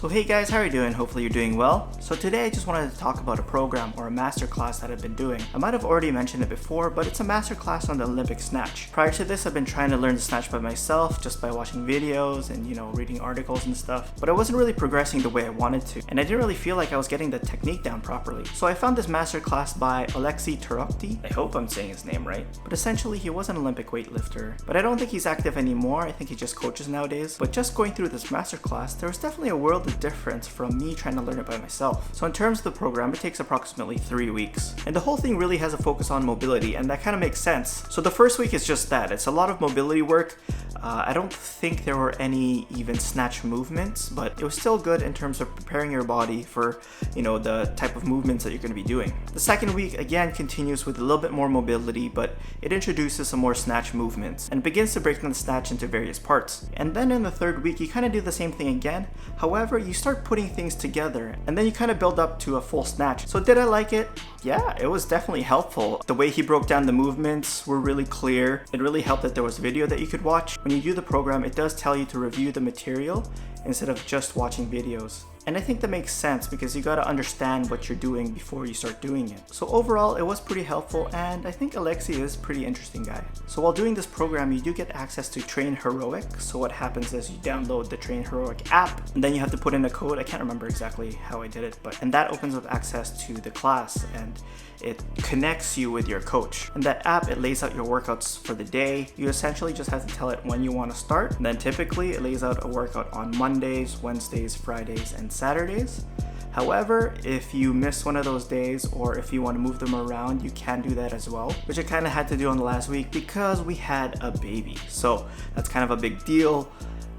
So hey guys, how are you doing? Hopefully you're doing well. So today I just wanted to talk about a program or a masterclass that I've been doing. I might have already mentioned it before, but it's a masterclass on the Olympic Snatch. Prior to this, I've been trying to learn the Snatch by myself, just by watching videos and reading articles and stuff. But I wasn't really progressing the way I wanted to, and I didn't really feel like I was getting the technique down properly. So I found this masterclass by Oleksiy Torokhtiy. I hope I'm saying his name right. But essentially, he was an Olympic weightlifter. But I don't think he's active anymore. I think he just coaches nowadays. But just going through this masterclass, there was definitely a world of difference from me trying to learn it by myself. So in terms of the program, it takes approximately 3 weeks. And the whole thing really has a focus on mobility, and that kind of makes sense. So the first week is just that. It's a lot of mobility work. I don't think there were any even snatch movements, but it was still good in terms of preparing your body for, the type of movements that you're going to be doing. The second week, again, continues with a little bit more mobility, but it introduces some more snatch movements and begins to break down the snatch into various parts. And then in the third week, you kind of do the same thing again. However, you start putting things together, and then you kind of build up to a full snatch. So did I like it? Yeah, it was definitely helpful. The way he broke down the movements were really clear. It really helped that there was video that you could watch. When you do the program, it does tell you to review the material instead of just watching videos. And I think that makes sense because you gotta understand what you're doing before you start doing it. So overall, it was pretty helpful, and I think Oleksiy is a pretty interesting guy. So while doing this program, you do get access to Train Heroic. So what happens is you download the Train Heroic app, and then you have to put in a code. I can't remember exactly how I did it, and that opens up access to the class, and it connects you with your coach. And that app, it lays out your workouts for the day. You essentially just have to tell it when you want to start. And then typically it lays out a workout on Mondays, Wednesdays, Fridays, and Saturdays. However, if you miss one of those days, or if you want to move them around, you can do that as well, which I kind of had to do on the last week because we had a baby. So that's kind of a big deal.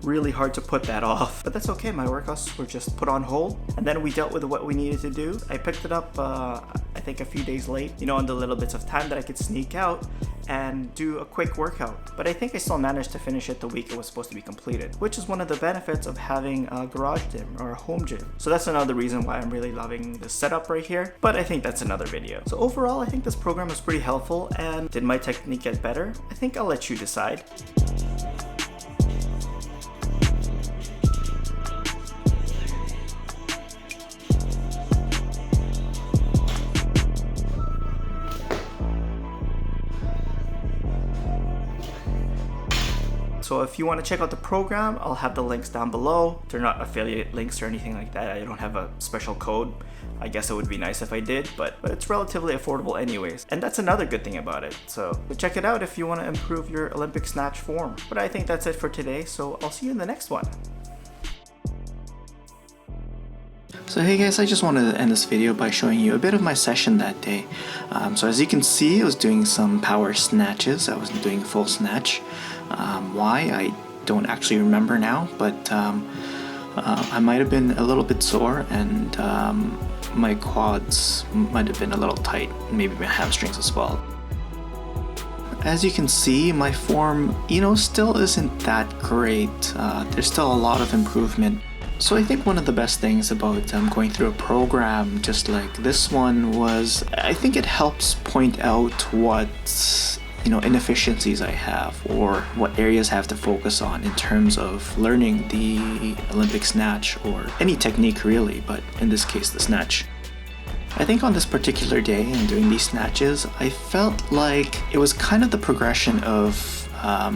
Really hard to put that off, but that's okay. My workouts were just put on hold, and then we dealt with what we needed to do. I picked it up I think a few days late, on the little bits of time that I could sneak out and do a quick workout. But I think I still managed to finish it the week it was supposed to be completed, which is one of the benefits of having a garage gym or a home gym. So that's another reason why I'm really loving this setup right here, but I think that's another video. So overall, I think this program was pretty helpful. And did my technique get better? I think I'll let you decide. So if you want to check out the program, I'll have the links down below. They're not affiliate links or anything like that. I don't have a special code. I guess it would be nice if I did, but it's relatively affordable anyways. And that's another good thing about it. So check it out if you want to improve your Olympic snatch form. But I think that's it for today, so I'll see you in the next one. So hey guys, I just wanted to end this video by showing you a bit of my session that day. So as you can see, I was doing some power snatches. I wasn't doing a full snatch. Why? I don't actually remember now, but I might have been a little bit sore, and my quads might have been a little tight, maybe my hamstrings as well. As you can see, my form, still isn't that great. There's still a lot of improvement. So I think one of the best things about going through a program just like this one was, I think it helps point out what inefficiencies I have, or what areas I have to focus on in terms of learning the Olympic snatch, or any technique really, but in this case the snatch. I think on this particular day in doing these snatches, I felt like it was kind of the progression of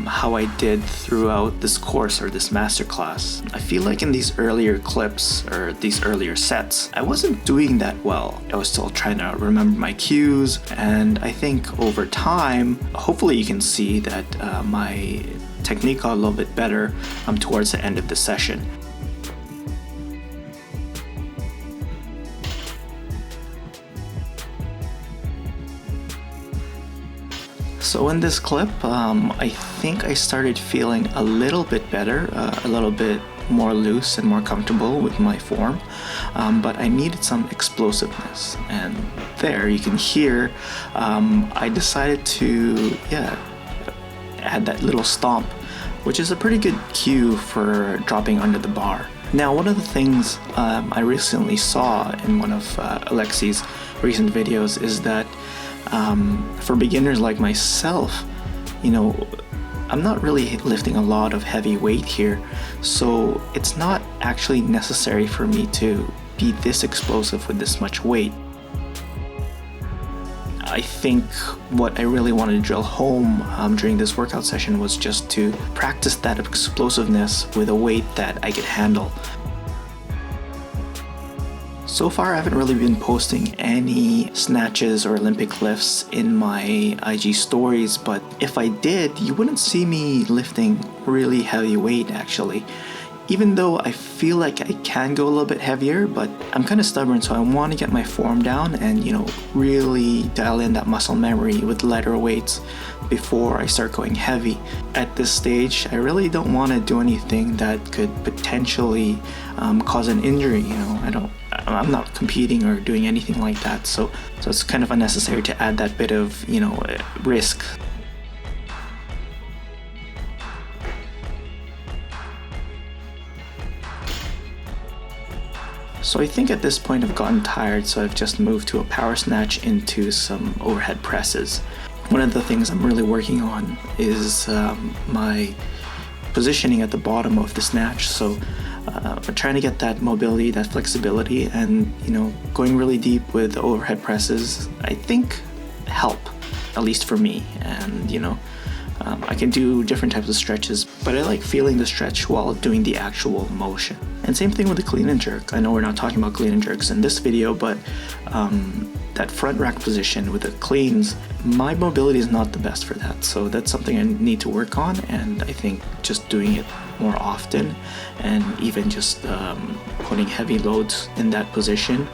how I did throughout this course or this masterclass. I feel like in these earlier clips or these earlier sets, I wasn't doing that well. I was still trying to remember my cues, and I think over time, hopefully you can see that my technique got a little bit better towards the end of the session. So in this clip, I think I started feeling a little bit better, a little bit more loose and more comfortable with my form, but I needed some explosiveness. And there you can hear I decided to add that little stomp, which is a pretty good cue for dropping under the bar. Now, one of the things I recently saw in one of Oleksiy's recent videos is that for beginners like myself, I'm not really lifting a lot of heavy weight here, so it's not actually necessary for me to be this explosive with this much weight. I think what I really wanted to drill home during this workout session was just to practice that explosiveness with a weight that I could handle. So far, I haven't really been posting any snatches or Olympic lifts in my IG stories, but if I did, you wouldn't see me lifting really heavy weight actually. Even though I feel like I can go a little bit heavier, but I'm kind of stubborn, so I want to get my form down and, really dial in that muscle memory with lighter weights before I start going heavy. At this stage, I really don't want to do anything that could potentially cause an injury. I'm not competing or doing anything like that, so it's kind of unnecessary to add that bit of risk. So I think at this point I've gotten tired, so I've just moved to a power snatch into some overhead presses. One of the things I'm really working on is my positioning at the bottom of the snatch. So I'm trying to get that mobility, that flexibility, and going really deep with overhead presses, I think help, at least for me. And I can do different types of stretches, but I like feeling the stretch while doing the actual motion. And same thing with the clean and jerk. I know we're not talking about clean and jerks in this video, but that front rack position with the cleans, my mobility is not the best for that. So that's something I need to work on, and I think just doing it more often and even just putting heavy loads in that position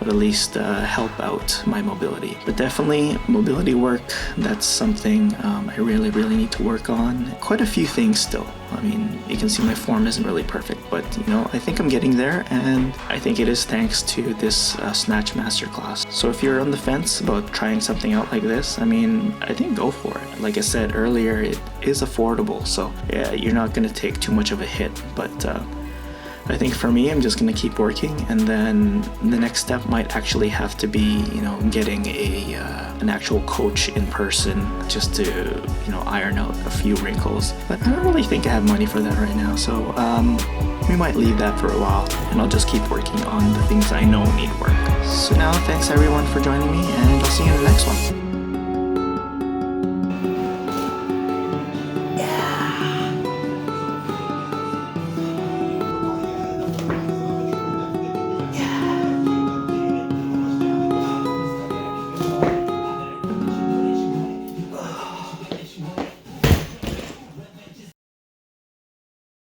would at least help out my mobility. But definitely mobility work, that's something I really need to work on. Quite a few things still. I mean, you can see my form isn't really perfect, but I think I'm getting there, and I think it is thanks to this Snatch Masterclass. So if you're on the fence about trying something out like this, I think go for it. Like I said earlier, it is affordable, so yeah, you're not going to take too much of a hit, but I think for me, I'm just going to keep working, and then the next step might actually have to be, getting an actual coach in person just to, iron out a few wrinkles. But I don't really think I have money for that right now, so we might leave that for a while, and I'll just keep working on the things I know need work. So now, thanks everyone for joining me, and I'll see you in the next one.